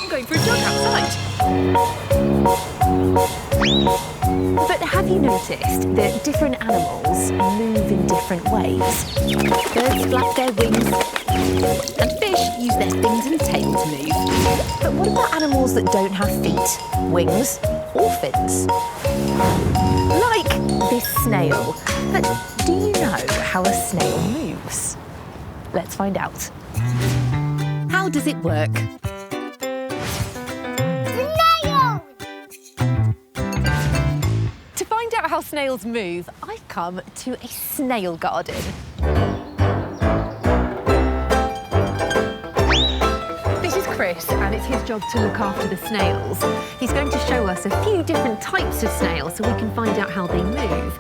I'm going for a jog outside. But have you noticed that different animals move in different ways? Birds flap their wings, and fish use their fins and tail to move. But what about animals that don't have feet, wings, or fins? Like this snail. But do you know how a snail moves? Let's find out. How does it work? To find out how snails move, I've come to a snail garden. This is Chris, and it's his job to look after the snails. He's going to show us a few different types of snails so we can find out how they move.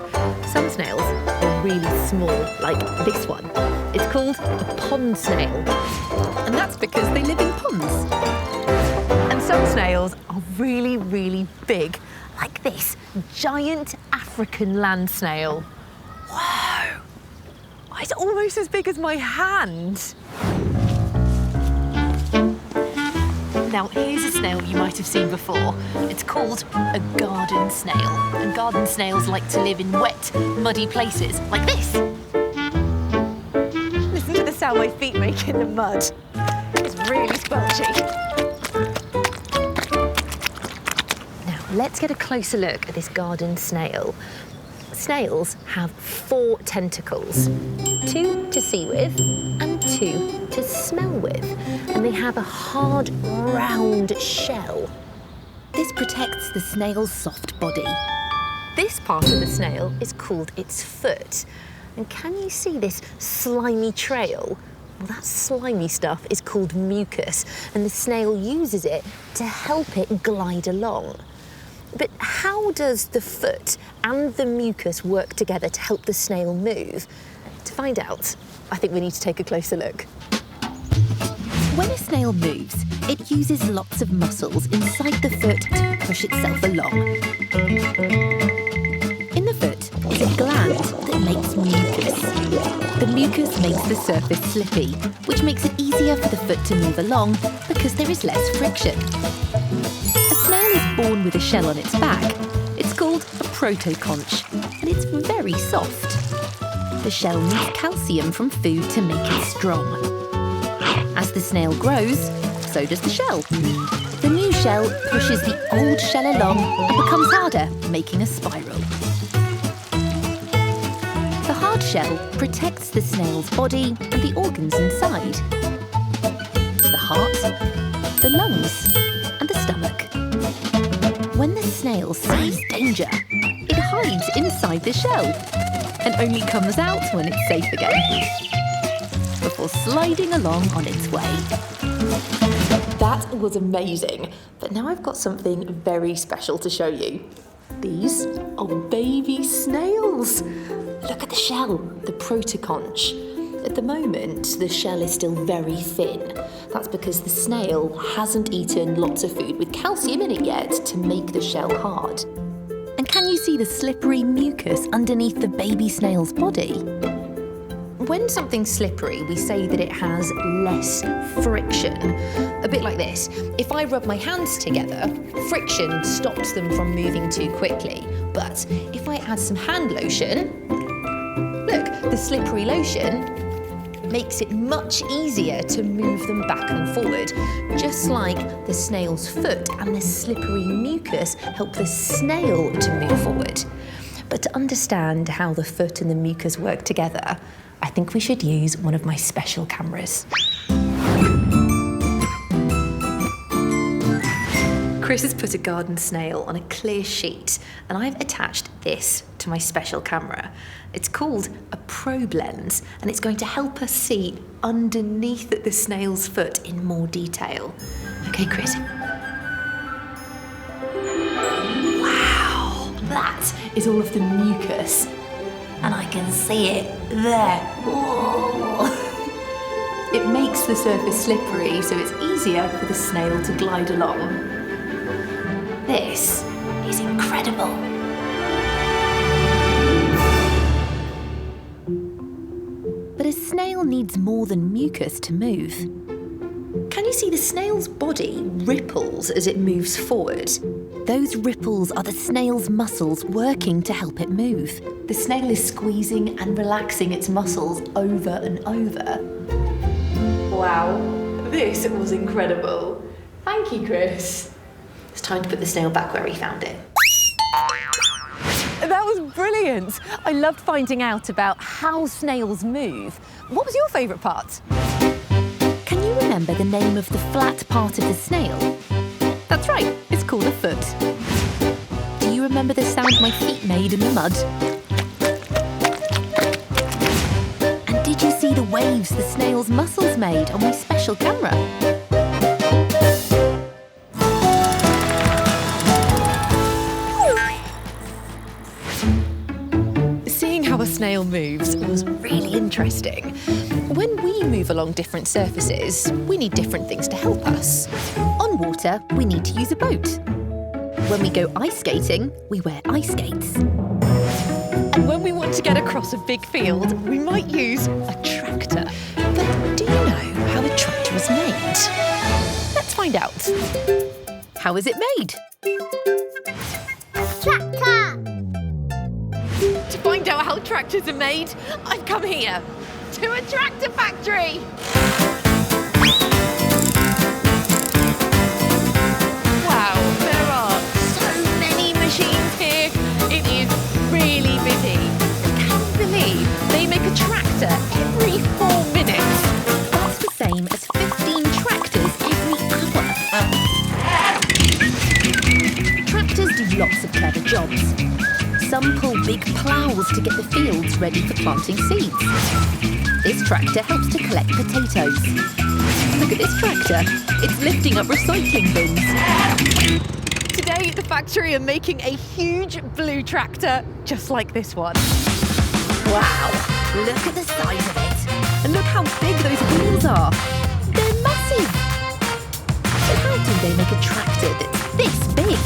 Some snails are really small, like this one. It's called a pond snail, and that's because they live in ponds. And some snails are really, really big, like this giant African land snail. Whoa! It's almost as big as my hand. Now, here's a snail you might have seen before. It's called a garden snail. And garden snails like to live in wet, muddy places like this. Listen to the sound my feet make in the mud. It's really squelchy. Let's get a closer look at this garden snail. Snails have 4 tentacles, 2 to see with and 2 to smell with. And they have a hard, round shell. This protects the snail's soft body. This part of the snail is called its foot. And can you see this slimy trail? Well, that slimy stuff is called mucus, and the snail uses it to help it glide along. But how does the foot and the mucus work together to help the snail move? To find out, I think we need to take a closer look. When a snail moves, it uses lots of muscles inside the foot to push itself along. In the foot is a gland that makes mucus. The mucus makes the surface slippy, which makes it easier for the foot to move along because there is less friction. Born with a shell on its back. It's called a protoconch, and it's very soft. The shell needs calcium from food to make it strong. As the snail grows, so does the shell. The new shell pushes the old shell along and becomes harder, making a spiral. The hard shell protects the snail's body and the organs inside. The heart, the lungs, and the stomach. When the snail sees danger, it hides inside the shell and only comes out when it's safe again, before sliding along on its way. That was amazing, but now I've got something very special to show you. These are baby snails. Look at the shell, the protoconch. At the moment, the shell is still very thin. That's because the snail hasn't eaten lots of food with calcium in it yet to make the shell hard. And can you see the slippery mucus underneath the baby snail's body? When something's slippery, we say that it has less friction. A bit like this. If I rub my hands together, friction stops them from moving too quickly. But if I add some hand lotion, look, the slippery lotion makes it much easier to move them back and forward, just like the snail's foot and the slippery mucus help the snail to move forward. But to understand how the foot and the mucus work together, I think we should use one of my special cameras. Chris has put a garden snail on a clear sheet, and I've attached this to my special camera. It's called a probe lens, and it's going to help us see underneath the snail's foot in more detail. Okay, Chris. Wow, that is all of the mucus, and I can see it there. Whoa. It makes the surface slippery, so it's easier for the snail to glide along. This is incredible. But a snail needs more than mucus to move. Can you see the snail's body ripples as it moves forward? Those ripples are the snail's muscles working to help it move. The snail is squeezing and relaxing its muscles over and over. Wow, this was incredible. Thank you, Chris. It's time to put the snail back where he found it. That was brilliant. I loved finding out about how snails move. What was your favourite part? Can you remember the name of the flat part of the snail? That's right, it's called a foot. Do you remember the sound my feet made in the mud? And did you see the waves the snail's muscles made on my special camera? Seeing how a snail moves was really interesting. When we move along different surfaces, we need different things to help us. On water, we need to use a boat. When we go ice skating, we wear ice skates. And when we want to get across a big field, we might use a tractor. But do you know how a tractor is made? Let's find out. How is it made? Tractor! To find out how tractors are made, I've come here to a tractor factory. Wow, there are so many machines here. It is really busy. Can you believe they make a tractor every 4 minutes? That's the same as 15 tractors every hour. Tractors do lots of clever jobs. Some pull big ploughs to get the fields ready for planting seeds. This tractor helps to collect potatoes. Look at this tractor. It's lifting up recycling bins. Today at the factory are making a huge blue tractor just like this one. Wow, look at the size of it. And look how big those wheels are. They're massive. So how do they make a tractor that's this big?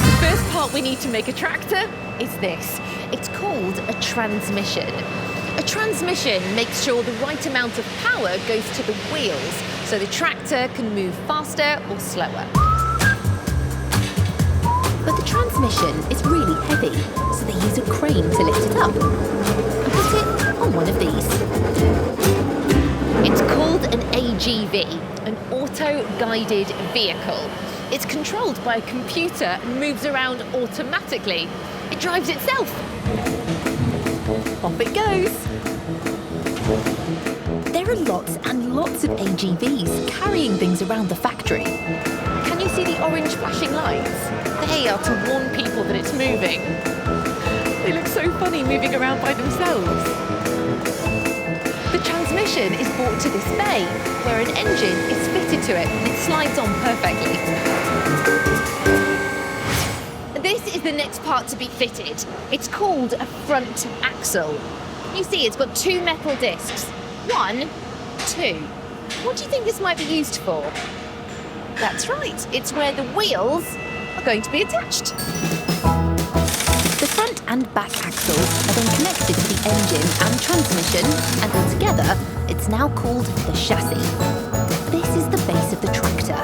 The first part we need to make a tractor is this. It's called a transmission. A transmission makes sure the right amount of power goes to the wheels so the tractor can move faster or slower. But the transmission is really heavy, so they use a crane to lift it up and put it on one of these. It's called an AGV, an auto-guided vehicle. It's controlled by a computer and moves around automatically. It drives itself. Off it goes. There are lots and lots of AGVs carrying things around the factory. Can you see the orange flashing lights? They are to warn people that it's moving. They look so funny moving around by themselves. The transmission is brought to this bay, where an engine is fitted to it and it slides on perfectly. This is the next part to be fitted. It's called a front axle. You see, it's got 2 metal discs. 1, 2. What do you think this might be used for? That's right, it's where the wheels are going to be attached. The front and back axles are then connected to the engine and transmission, and altogether, it's now called the chassis. This is the base of the tractor.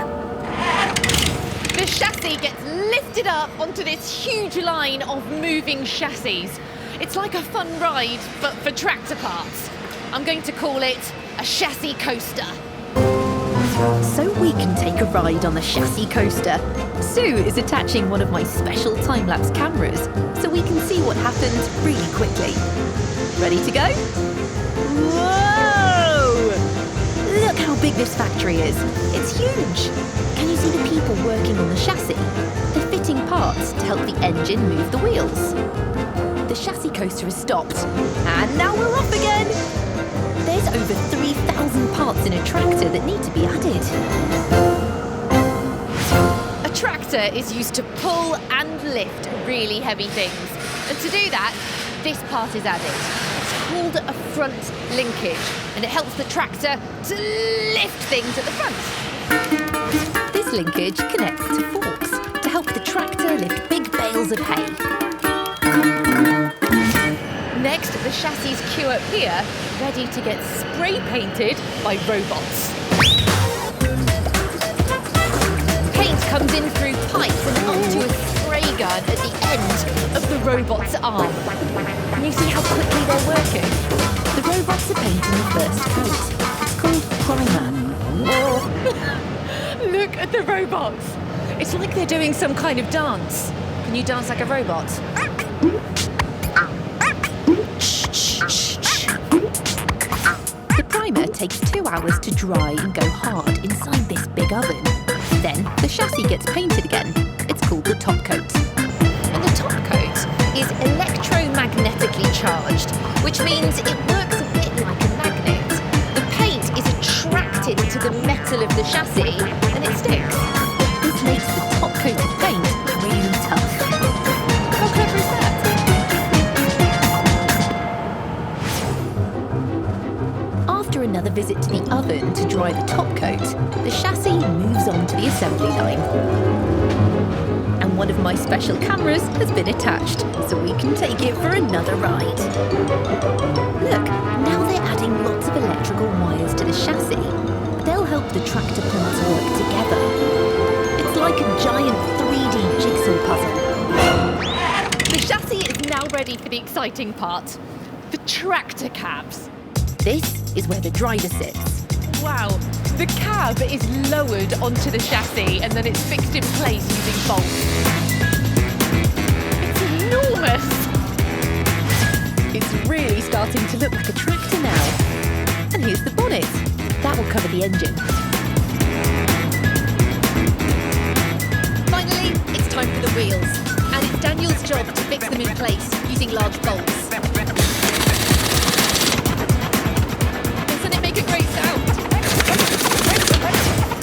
The chassis gets lifted up onto this huge line of moving chassis. It's like a fun ride, but for tractor parts. I'm going to call it a chassis coaster. So we can take a ride on the chassis coaster. Sue is attaching one of my special time-lapse cameras so we can see what happens really quickly. Ready to go? Whoa! Look how big this factory is. It's huge. Can you see the people working on the chassis? They're fitting parts to help the engine move the wheels. The chassis coaster has stopped. And now we're off again. There's over 3,000 parts in a tractor that need to be added. A tractor is used to pull and lift really heavy things. And to do that, this part is added. It's called a front linkage, and it helps the tractor to lift things at the front. This linkage connects to forks to help the tractor lift big bales of hay. Next, the chassis queue up here, ready to get spray painted by robots. gun at the end of the robot's arm. Can you see how quickly they're working? The robots are painting the first coat. It's called primer. Look at the robots. It's like they're doing some kind of dance. Can you dance like a robot? The primer takes 2 hours to dry and go hard inside this big oven. Then the chassis gets painted again. It's called the top coat. And the top coat is electromagnetically charged, which means it works a bit like a magnet. The paint is attracted to the metal of the chassis and it sticks. This makes the top coat of paint really tough. How clever is that? After another visit to the oven to dry the top coat, the chassis moves on to the assembly line. And one of my special cameras has been attached, so we can take it for another ride. Look, now they're adding lots of electrical wires to the chassis. They'll help the tractor parts work together. It's like a giant 3D jigsaw puzzle. The chassis is now ready for the exciting part. The tractor cabs. This is where the driver sits. Wow, the cab is lowered onto the chassis and then it's fixed in place using bolts. It's enormous. It's really starting to look like a tractor now. And here's the bonnet. That will cover the engine. Finally, it's time for the wheels. And it's Daniel's job to fix them in place using large bolts. Doesn't it make a great sound?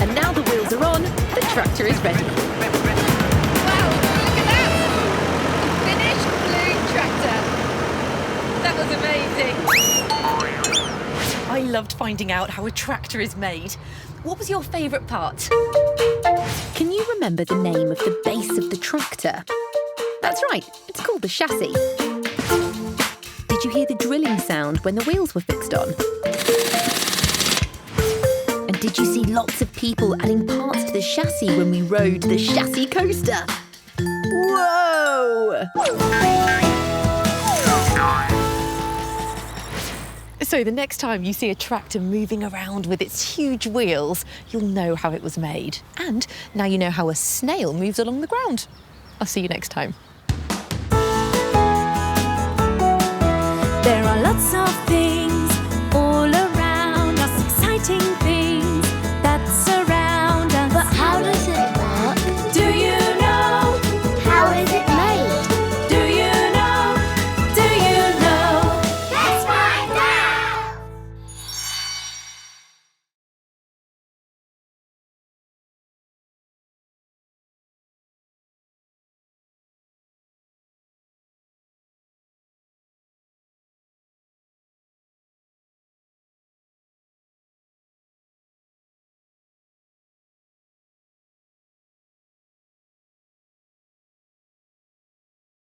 And now the wheels are on, the tractor is ready. Wow, look at that! Finished blue tractor. That was amazing. I loved finding out how a tractor is made. What was your favourite part? Can you remember the name of the base of the tractor? That's right, it's called the chassis. Did you hear the drilling sound when the wheels were fixed on? And did you see lots of people adding parts to the chassis when we rode the chassis coaster? Whoa! So the next time you see a tractor moving around with its huge wheels, you'll know how it was made. And now you know how a snail moves along the ground. I'll see you next time. There are lots of things